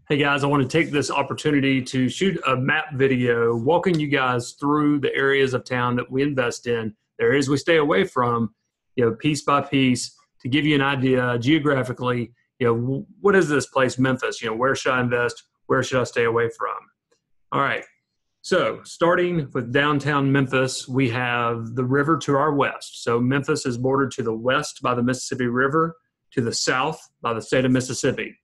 Hey guys, I want to take this opportunity to shoot a map video walking you guys through the areas of town that we invest in, the areas we stay away from, piece by piece to give you an idea geographically, what is this place, Memphis? Where should I invest? Where should I stay away from? All right. So starting with downtown Memphis, we have the river to our west. So Memphis is bordered to the west by the Mississippi River, to the south by the state of Mississippi.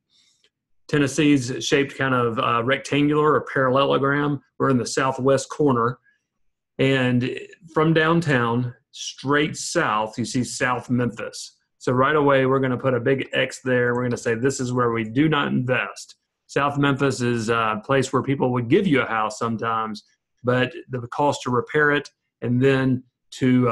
Tennessee's shaped kind of rectangular or parallelogram. We're in the southwest corner. And from downtown, straight south, you see South Memphis. So right away, we're going to put a big X there. We're going to say this is where we do not invest. South Memphis is a place where people would give you a house sometimes, but the cost to repair it and then to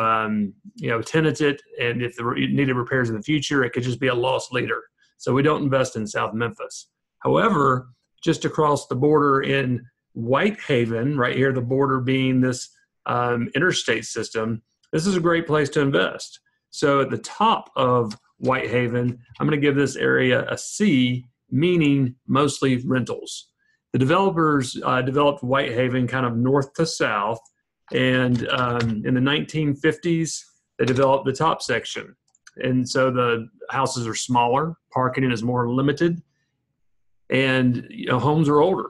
tenant it, and if it needed repairs in the future, it could just be a loss leader. So we don't invest in South Memphis. However, just across the border in Whitehaven, right here, the border being this interstate system, this is a great place to invest. So at the top of Whitehaven, I'm going to give this area a C, meaning mostly rentals. The developers developed Whitehaven kind of north to south, and in the 1950s, they developed the top section. And so the houses are smaller, parking is more limited, and homes are older.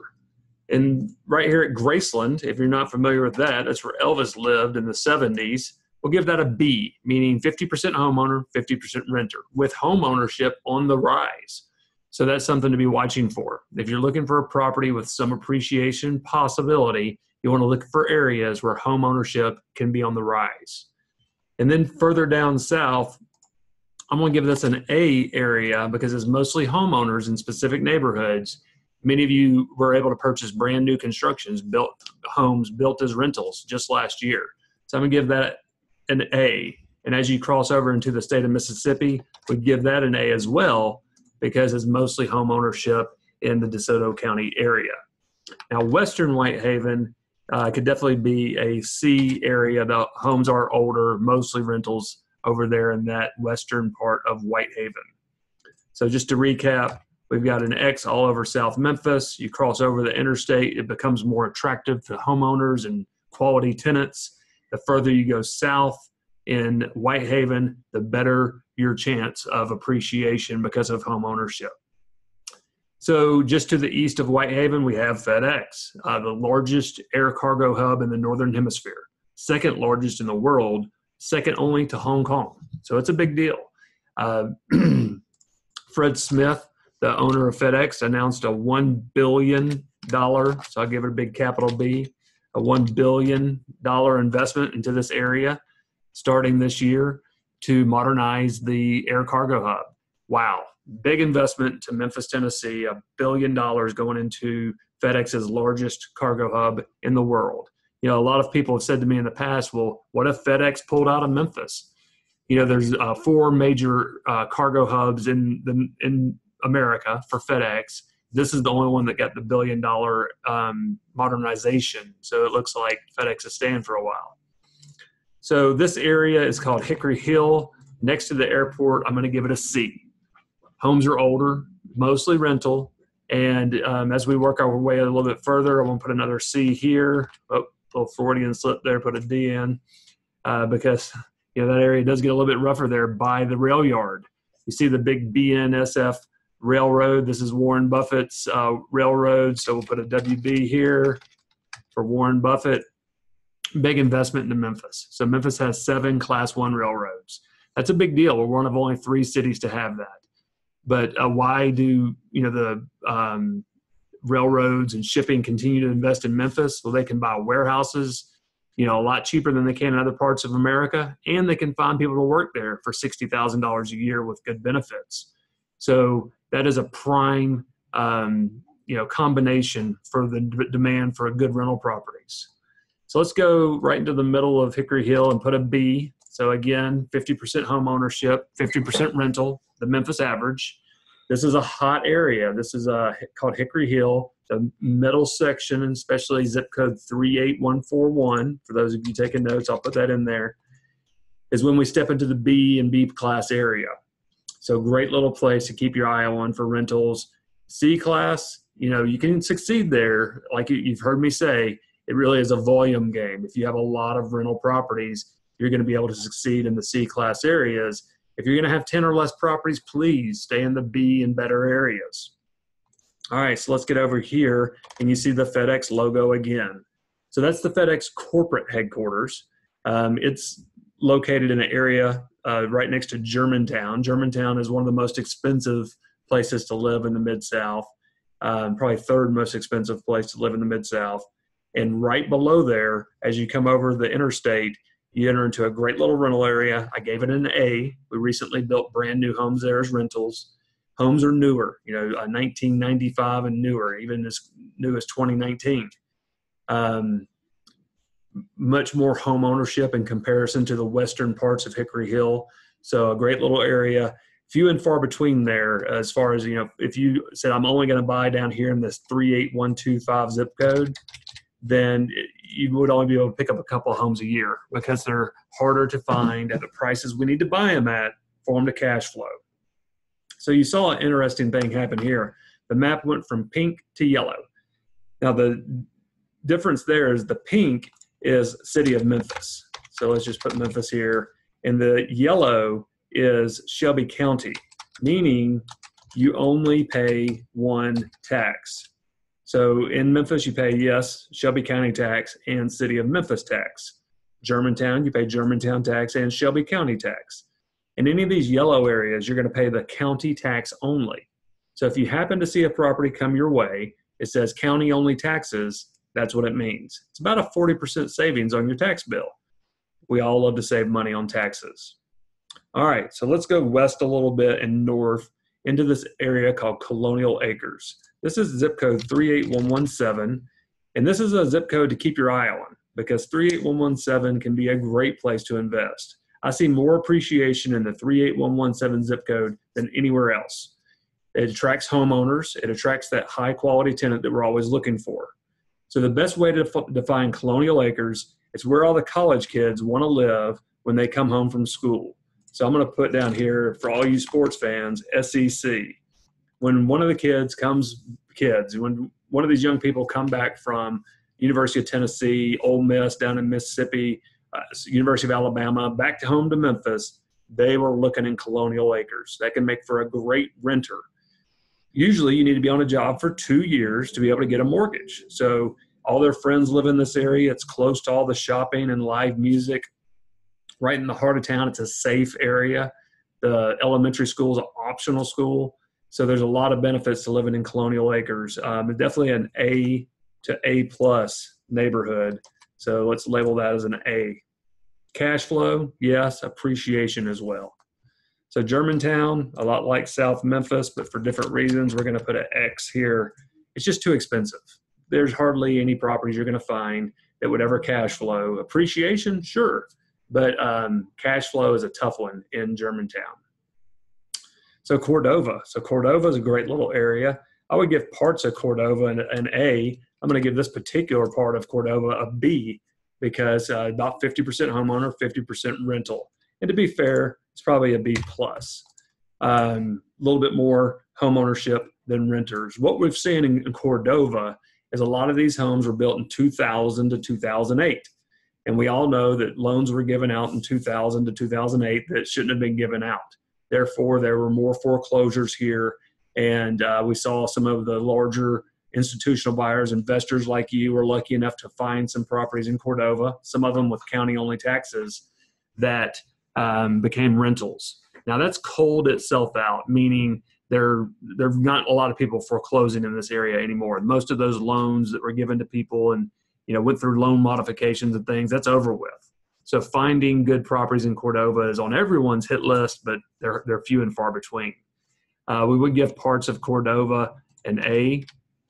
And right here at Graceland, if you're not familiar with that, that's where Elvis lived in the 70s. We'll give that a B, meaning 50% homeowner, 50% renter, with home ownership on the rise. So that's something to be watching for. If you're looking for a property with some appreciation possibility, you want to look for areas where home ownership can be on the rise. And then further down south, I'm going to give this an A area because it's mostly homeowners in specific neighborhoods. Many of you were able to purchase brand new constructions, homes built as rentals just last year. So I'm going to give that an A. And as you cross over into the state of Mississippi, we give that an A as well because it's mostly home ownership in the DeSoto County area. Now, Western Whitehaven could definitely be a C area. The homes are older, mostly rentals over there in that western part of Whitehaven. So just to recap, we've got an X all over South Memphis. You cross over the interstate, it becomes more attractive to homeowners and quality tenants. The further you go south in Whitehaven, the better your chance of appreciation because of home ownership. So just to the east of Whitehaven, we have Fedex, the largest air cargo hub in the Northern Hemisphere, second largest in the world, second only to Hong Kong. So it's a big deal. Fred Smith, the owner of FedEx, announced a $1 billion, so I'll give it a big capital B, a $1 billion investment into this area starting this year to modernize the air cargo hub. Wow, big investment to Memphis, Tennessee, $1 billion going into FedEx's largest cargo hub in the world. A lot of people have said to me in the past, well, what if FedEx pulled out of Memphis? There's 4 major cargo hubs in America for FedEx. This is the only one that got the $1 billion modernization. So it looks like FedEx is staying for a while. So this area is called Hickory Hill. Next to the airport, I'm going to give it a C. Homes are older, mostly rental. And as we work our way a little bit further, I want to put another C here. Oh, little Freudian slip there, put a D in because that area does get a little bit rougher there by the rail yard. You see the big BNSF railroad. This is Warren Buffett's railroad, so we'll put a WB here for Warren Buffett. Big investment into Memphis. So Memphis has 7 Class 1 railroads. That's a big deal. We're one of only 3 cities to have that. But why do the railroads and shipping continue to invest in Memphis? Well, they can buy warehouses, a lot cheaper than they can in other parts of America, and they can find people to work there for $60,000 a year with good benefits. So that is a prime, combination for the demand for good rental properties. So let's go right into the middle of Hickory Hill and put a B. So again, 50% home ownership, 50% rental, the Memphis average. This is a hot area. This is called Hickory Hill, the middle section, and especially zip code 38141. For those of you taking notes, I'll put that in there, is when we step into the B and B class area. So great little place to keep your eye on for rentals. C class, you can succeed there. Like you've heard me say, it really is a volume game. If you have a lot of rental properties, you're going to be able to succeed in the C-class areas. If you're going to have 10 or less properties, please stay in the B and better areas. All right, so let's get over here, and you see the FedEx logo again. So that's the FedEx corporate headquarters. It's located in an area right next to Germantown. Germantown is one of the most expensive places to live in the Mid-South, probably third most expensive place to live in the Mid-South. And right below there, as you come over the interstate, you enter into a great little rental area. I gave it an A. We recently built brand new homes there as rentals. Homes are newer, 1995 and newer, even as new as 2019. Much more home ownership in comparison to the western parts of Hickory Hill. So a great little area, few and far between there as far as, if you said, I'm only going to buy down here in this 38125 zip code, then you would only be able to pick up a couple of homes a year because they're harder to find at the prices we need to buy them at for them to cash flow. So you saw an interesting thing happen here. The map went from pink to yellow. Now the difference there is the pink is city of Memphis. So let's just put Memphis here. And the yellow is Shelby County, meaning you only pay one tax. So in Memphis, you pay, yes, Shelby County tax and city of Memphis tax. Germantown, you pay Germantown tax and Shelby County tax. In any of these yellow areas, you're going to pay the county tax only. So if you happen to see a property come your way, it says county only taxes, that's what it means. It's about a 40% savings on your tax bill. We all love to save money on taxes. All right, so let's go west a little bit and north into this area called Colonial Acres. This is zip code 38117, and this is a zip code to keep your eye on because 38117 can be a great place to invest. I see more appreciation in the 38117 zip code than anywhere else. It attracts homeowners. It attracts that high quality tenant that we're always looking for. So the best way to define Colonial Acres is where all the college kids want to live when they come home from school. So I'm going to put down here for all you sports fans, SEC. When one of the when one of these young people come back from University of Tennessee, Ole Miss down in Mississippi, University of Alabama, back to home to Memphis, they were looking in Colonial Acres. That can make for a great renter. Usually you need to be on a job for 2 years to be able to get a mortgage. So all their friends live in this area. It's close to all the shopping and live music. Right in the heart of town, it's a safe area. The elementary school is an optional school. So there's a lot of benefits to living in Colonial Acres. Definitely an A to A plus neighborhood. So let's label that as an A. Cash flow, yes. Appreciation as well. So Germantown, a lot like South Memphis, but for different reasons, we're going to put an X here. It's just too expensive. There's hardly any properties you're going to find that would ever cash flow. Appreciation, sure, but cash flow is a tough one in Germantown. So Cordova. So Cordova is a great little area. I would give parts of Cordova an A. I'm going to give this particular part of Cordova a B because about 50% homeowner, 50% rental. And to be fair, it's probably a B plus. A little bit more home ownership than renters. What we've seen in Cordova is a lot of these homes were built in 2000 to 2008. And we all know that loans were given out in 2000 to 2008 that shouldn't have been given out. Therefore, there were more foreclosures here. And we saw some of the larger institutional buyers, investors like you were lucky enough to find some properties in Cordova, some of them with county-only taxes that became rentals. Now, that's culled itself out, meaning there's not a lot of people foreclosing in this area anymore. Most of those loans that were given to people and went through loan modifications and things, that's over with. So finding good properties in Cordova is on everyone's hit list, but they're few and far between. We would give parts of Cordova an A,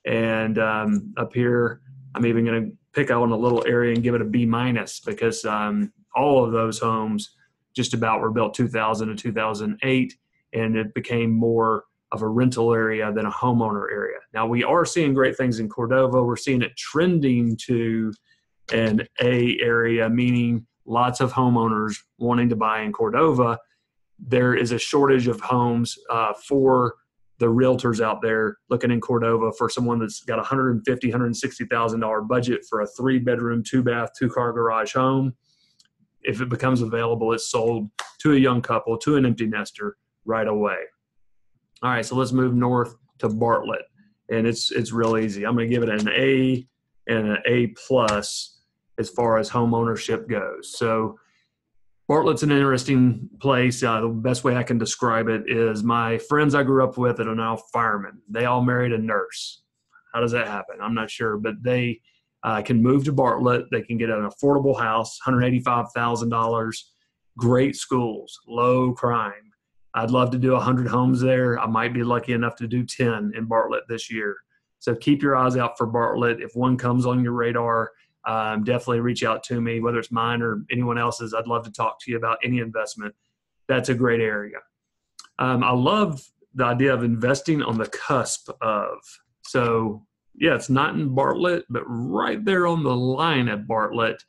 and up here, I'm even going to pick out a little area and give it a B minus because all of those homes just about were built 2000 to 2008, and it became more of a rental area than a homeowner area. Now, we are seeing great things in Cordova. We're seeing it trending to an A area, meaning lots of homeowners wanting to buy in Cordova. There is a shortage of homes for the realtors out there looking in Cordova for someone that's got $150,000, $160,000 budget for a 3-bedroom, 2-bath, 2-car garage home. If it becomes available, it's sold to a young couple, to an empty nester right away. All right, so let's move north to Bartlett, and it's real easy. I'm going to give it an A and an A plus as far as home ownership goes. So Bartlett's an interesting place. The best way I can describe it is my friends I grew up with that are now firemen. They all married a nurse. How does that happen? I'm not sure, but they can move to Bartlett. They can get an affordable house, $185,000, great schools, low crime. I'd love to do 100 homes there. I might be lucky enough to do 10 in Bartlett this year. So keep your eyes out for Bartlett. If one comes on your radar, definitely reach out to me, whether it's mine or anyone else's. I'd love to talk to you about any investment. That's a great area. I love the idea of investing on the cusp of. So, yeah, it's not in Bartlett, but right there on the line at Bartlett,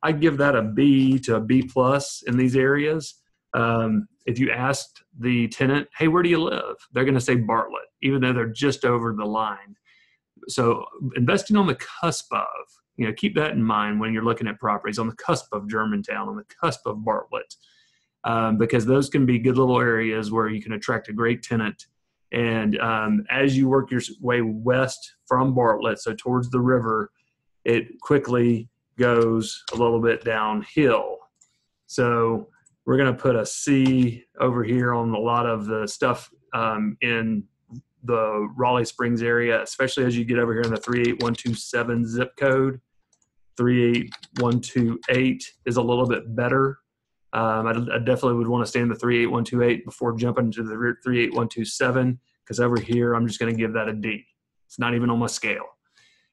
I give that a B to a B plus in these areas. If you asked the tenant, hey, where do you live? They're going to say Bartlett, even though they're just over the line. So investing on the cusp of, keep that in mind when you're looking at properties on the cusp of Germantown, on the cusp of Bartlett, because those can be good little areas where you can attract a great tenant. And as you work your way west from Bartlett, so towards the river, it quickly goes a little bit downhill. So we're going to put a C over here on a lot of the stuff in the Raleigh Springs area, especially as you get over here in the 38127 zip code. 38128 is a little bit better. I definitely would want to stay in the 38128 before jumping to the 38127, because over here, I'm just going to give that a D. It's not even on my scale.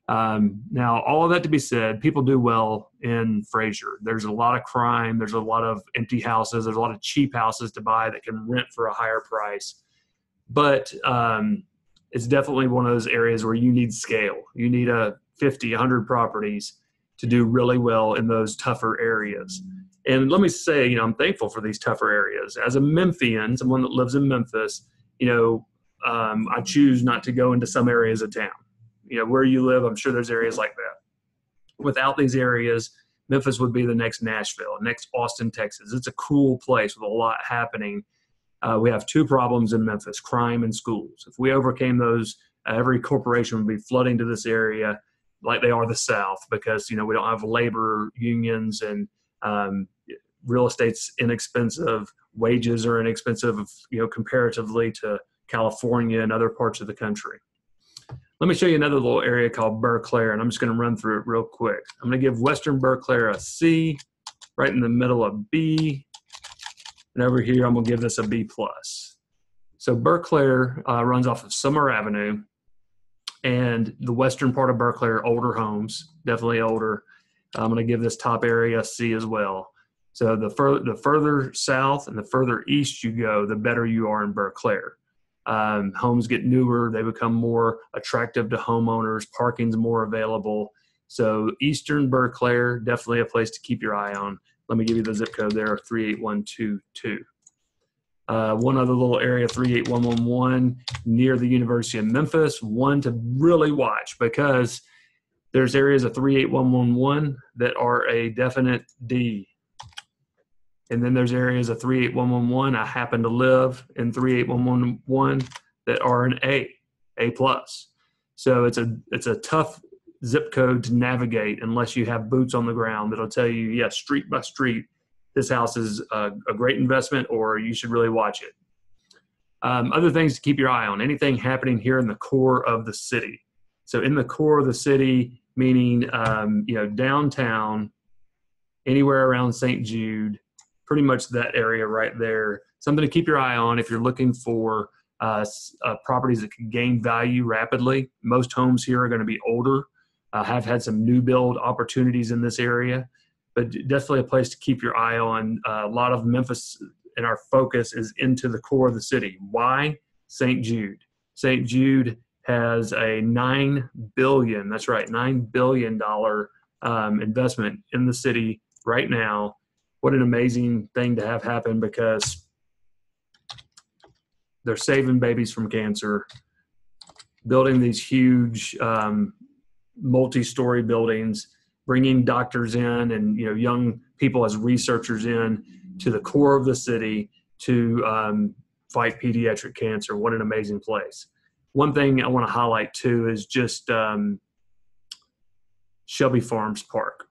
Now, all of that to be said, people do well in Fraser. There's a lot of crime. There's a lot of empty houses. There's a lot of cheap houses to buy that can rent for a higher price. But it's definitely one of those areas where you need scale. You need 50, 100 properties to do really well in those tougher areas. And let me say, I'm thankful for these tougher areas. As a Memphian, someone that lives in Memphis, I choose not to go into some areas of town. Where you live, I'm sure there's areas like that. Without these areas, Memphis would be the next Nashville, next Austin, Texas. It's a cool place with a lot happening. We have 2 problems in Memphis, crime and schools. If we overcame those, every corporation would be flooding to this area like they are the South, because, we don't have labor unions, and real estate's inexpensive. Wages are inexpensive, comparatively to California and other parts of the country. Let me show you another little area called Berkeley, and I'm just going to run through it real quick. I'm going to give Western Berkeley a C, right in the middle of B, and over here I'm going to give this a B plus. So Berkeley runs off of Summer Avenue, and the western part of Berkeley are older homes, definitely older. I'm going to give this top area a C as well. So the further south and the further east you go, the better you are in Berkeley. Homes get newer, they become more attractive to homeowners, parking's more available. So Eastern Berkeley, definitely a place to keep your eye on. Let me give you the zip code there, 38122. One other little area, 38111, near the University of Memphis, one to really watch, because there's areas of 38111 that are a definite D. And then there's areas of 38111. I happen to live in 38111 that are an A plus. So it's a tough zip code to navigate unless you have boots on the ground that'll tell you, yes, street by street, this house is a great investment, or you should really watch it. Other things to keep your eye on, anything happening here in the core of the city. So in the core of the city, meaning, downtown, anywhere around St. Jude, pretty much that area right there. Something to keep your eye on if you're looking for properties that can gain value rapidly. Most homes here are going to be older, have had some new build opportunities in this area, but definitely a place to keep your eye on. A lot of Memphis and our focus is into the core of the city. Why? St. Jude. St. Jude has a $9 billion, that's right, $9 billion investment in the city right now. What an amazing thing to have happen, because they're saving babies from cancer, building these huge multi-story buildings, bringing doctors in and young people as researchers in to the core of the city to fight pediatric cancer. What an amazing place. One thing I want to highlight too is just Shelby Farms Park.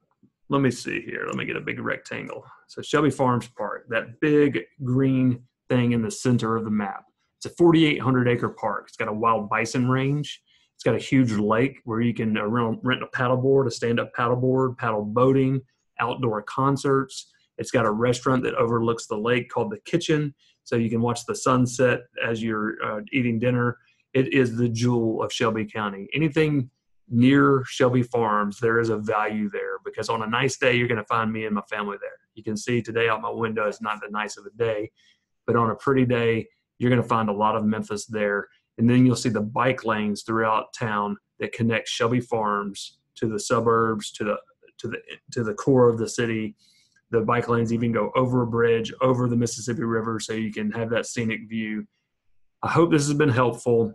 Let me see here. Let me get a big rectangle. So Shelby Farms Park, that big green thing in the center of the map. It's a 4,800 acre park. It's got a wild bison range. It's got a huge lake where you can rent a paddleboard, a stand-up paddleboard, paddle boating, outdoor concerts. It's got a restaurant that overlooks the lake called The Kitchen, so you can watch the sunset as you're eating dinner. It is the jewel of Shelby County. Anything near Shelby Farms, there is a value there, because on a nice day, you're going to find me and my family there. You can see today out my window, it's not that nice of a day, but on a pretty day, you're going to find a lot of Memphis there. And then you'll see the bike lanes throughout town that connect Shelby Farms to the suburbs, to the core of the city. The bike lanes even go over a bridge, over the Mississippi River, so you can have that scenic view. I hope this has been helpful.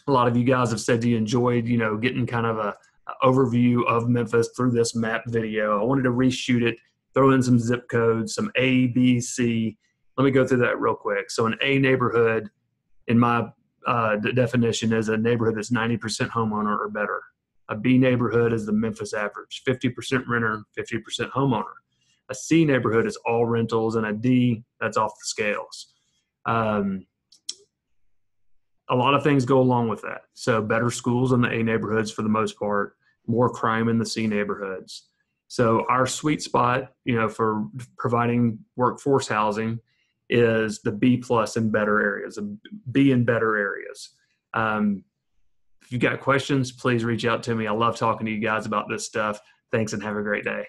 A lot of you guys have said you enjoyed, getting kind of a overview of Memphis through this map video. I wanted to reshoot it, throw in some zip codes, some A, B, C. Let me go through that real quick. So an A neighborhood, in my definition, is a neighborhood that's 90% homeowner or better. A B neighborhood is the Memphis average, 50% renter, 50% homeowner. A C neighborhood is all rentals, and a D, that's off the scales. A lot of things go along with that. So better schools in the A neighborhoods for the most part, more crime in the C neighborhoods. So our sweet spot, for providing workforce housing is the B plus and better areas, a B and better areas. If you've got questions, please reach out to me. I love talking to you guys about this stuff. Thanks and have a great day.